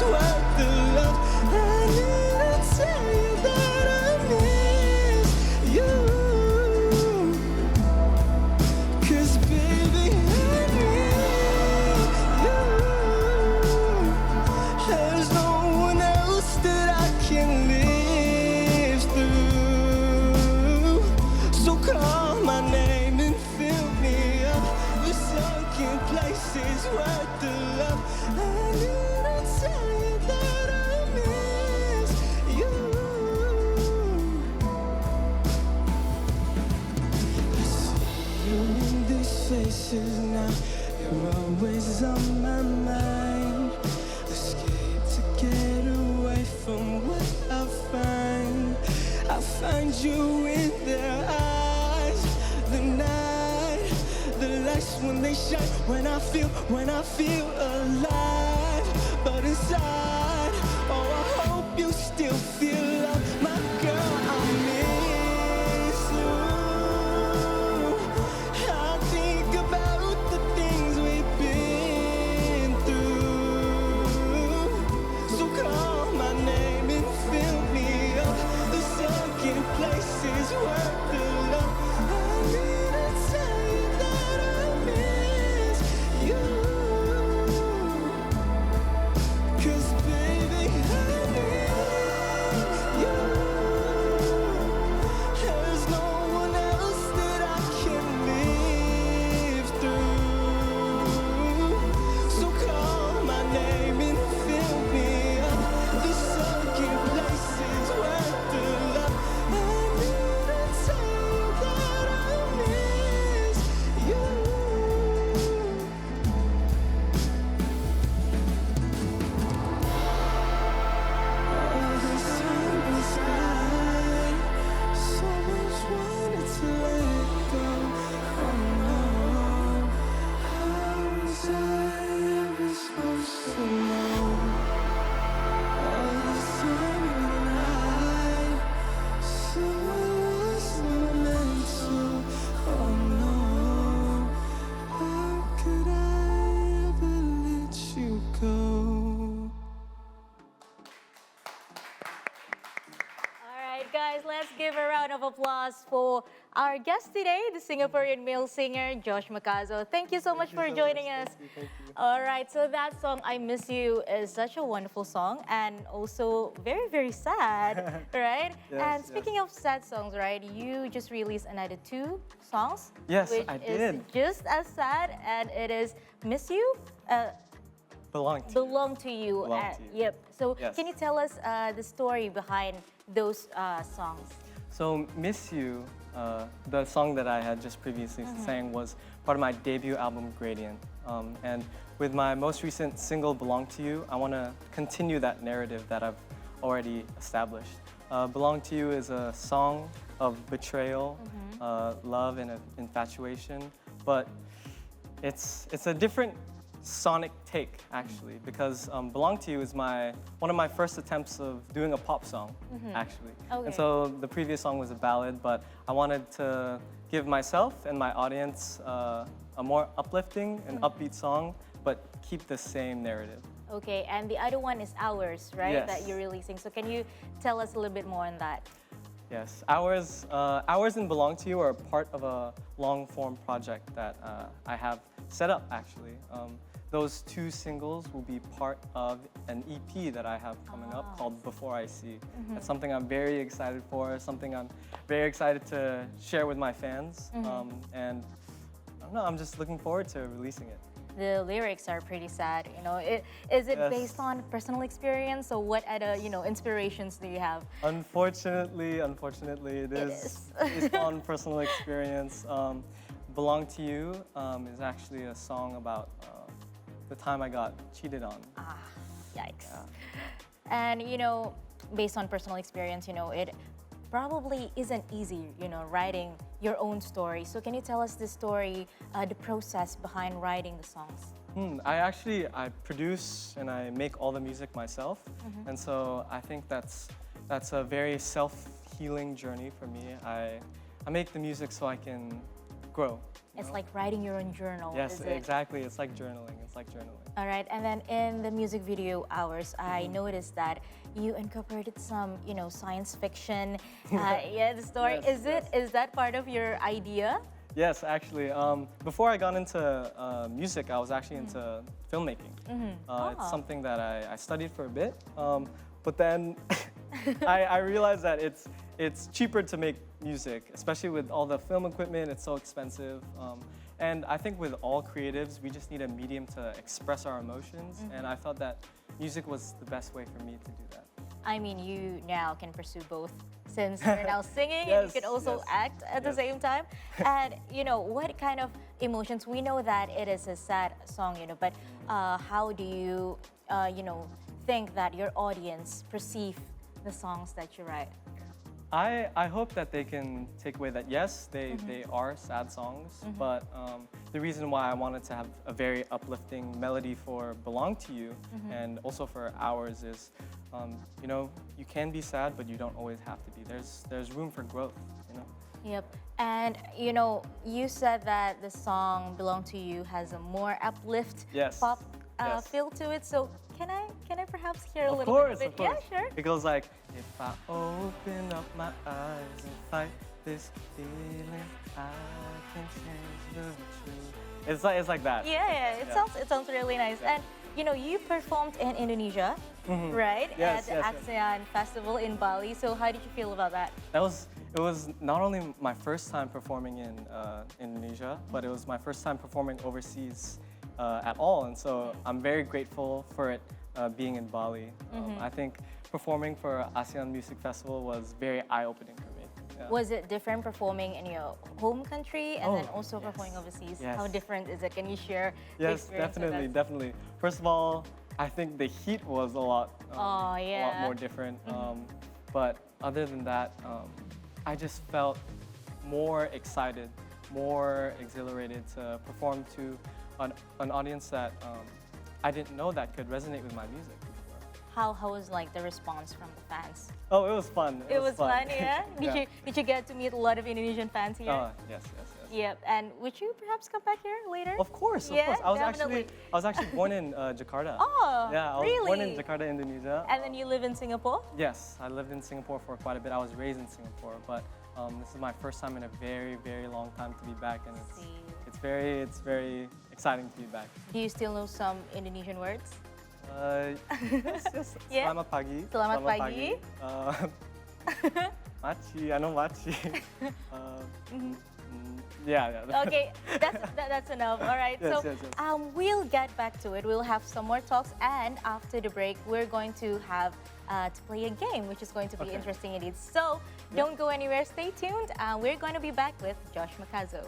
is worth the love. I need to tell you that I miss you. 'Cause baby, I need you. There's no one else that I can live through. So call my name and fill me up. The sunken places worth the love. I need to tell you that I miss you. I see you in these faces now. You're always on my mind. Escape to get away from what I find. I find you in their eyes. The night, the lights when they shine. When I feel alive. But inside, oh, I hope you still feel love. My girl, I miss you. I think about the things we've been through. So call my name and fill me up. The sunken places worth the love. I need to tell you that I miss you. 'Cause baby, I need you. There's no one else that I can live through. So call my name and fill me up. The sunken places worth the love. I need to tell you that I miss you. All this time was high. So much wanted to let go. Oh no, how was I ever supposed to know? All this time and I, so I was not meant to. Oh no, how could I ever let you go? All right, guys, let's give a round of applause for our guest today, the Singaporean male singer, Josh Makazo. Thank you so much for joining us. Thank you. All right, so that song, I Miss You, is such a wonderful song and also very, very sad, right? Yes, And yes. speaking of sad songs, right, you just released another 2 songs. Yes, which I is did. just as sad, and it is Miss You, Belong to Belong to You. Belong to You. Yep. So Yes. can you tell us the story behind those songs? So Miss You, the song that I had just previously sang was part of my debut album, Gradient. And with my most recent single, Belong to You, I want to continue that narrative that I've already established. Belong to You is a song of betrayal, love, and infatuation, but it's a different sonic take, actually, because Belong to You is one of my first attempts of doing a pop song, actually. Okay. And so the previous song was a ballad, but I wanted to give myself and my audience a more uplifting and upbeat song, but keep the same narrative. Okay, and the other one is Ours, right? Yes. That you're releasing. So can you tell us a little bit more on that? Yes, Ours and Belong to You are part of a long-form project that I have set up, actually. Those 2 singles will be part of an EP that I have coming up called Before I See. That's something I'm very excited for, something I'm very excited to share with my fans. And I don't know, I'm just looking forward to releasing it. The lyrics are pretty sad, Is it Yes. based on personal experience, or what other, inspirations do you have? Unfortunately, it is based on personal experience. Belong to You is actually a song about the time I got cheated on. Yikes. And, based on personal experience, it probably isn't easy, writing your own story. So can you tell us the story, the process behind writing the songs? I produce and I make all the music myself, and so I think that's a very self-healing journey for me. I make the music so I can grow. It's like writing your own journal. Yes, is it? exactly. It's like journaling. It's like journaling. All right, and then in the music video hours, I noticed that you incorporated some, science fiction. The story. Yes, Is that part of your idea? Yes, actually. Before I got into music, I was actually into filmmaking. It's something that I studied for a bit, but then I realized that it's cheaper to make music, especially with all the film equipment. It's so expensive. And I think with all creatives, we just need a medium to express our emotions. And I thought that music was the best way for me to do that. I mean, you now can pursue both since you're now singing and you can also act at the same time. And, what kind of emotions? We know that it is a sad song, but how do you, think that your audience perceive the songs that you write? I hope that they can take away that, yes, they are sad songs, but the reason why I wanted to have a very uplifting melody for Belong to You and also for Ours is, you can be sad, but you don't always have to be. There's room for growth, Yep. And, you said that the song Belong to You has a more uplift pop feel to it. So can I perhaps hear a little bit of it? Of course. Yeah, sure. It goes like, if I open up my eyes and fight this feeling, I can change the truth. It's like that. Yeah. It sounds really nice. And you performed in Indonesia, right? Yes, at the ASEAN Festival in Bali. So how did you feel about that? It was not only my first time performing in Indonesia, but it was my first time performing overseas at all. And so I'm very grateful for it being in Bali. I think performing for ASEAN Music Festival was very eye-opening for me. Yeah. Was it different performing in your home country and then also performing overseas? Yes. How different is it? Can you share the Yes, experience with us? definitely. First of all, I think the heat was a lot more different. But other than that, I just felt more excited, more exhilarated to perform to an audience that I didn't know that could resonate with my music before. How was like the response from the fans? Oh, it was fun. It was fun, yeah? Yeah. Did you get to meet a lot of Indonesian fans here? Yes. Yep. And would you perhaps come back here later? Of course. I was actually born in Jakarta. Oh, yeah, I was really? born in Jakarta, Indonesia. And then you live in Singapore? Yes, I lived in Singapore for quite a bit. I was raised in Singapore, but this is my first time in a very, very long time to be back, and it's very exciting to be back. Do you still know some Indonesian words? Yes. Yeah? Selamat pagi. Selamat pagi. Machi, I know machi. Yeah. Okay, that's enough. All right. Yes. We'll get back to it. We'll have some more talks, and after the break, we're going to have to play a game, which is going to be interesting indeed. So don't go anywhere. Stay tuned. We're going to be back with Josh Makazo.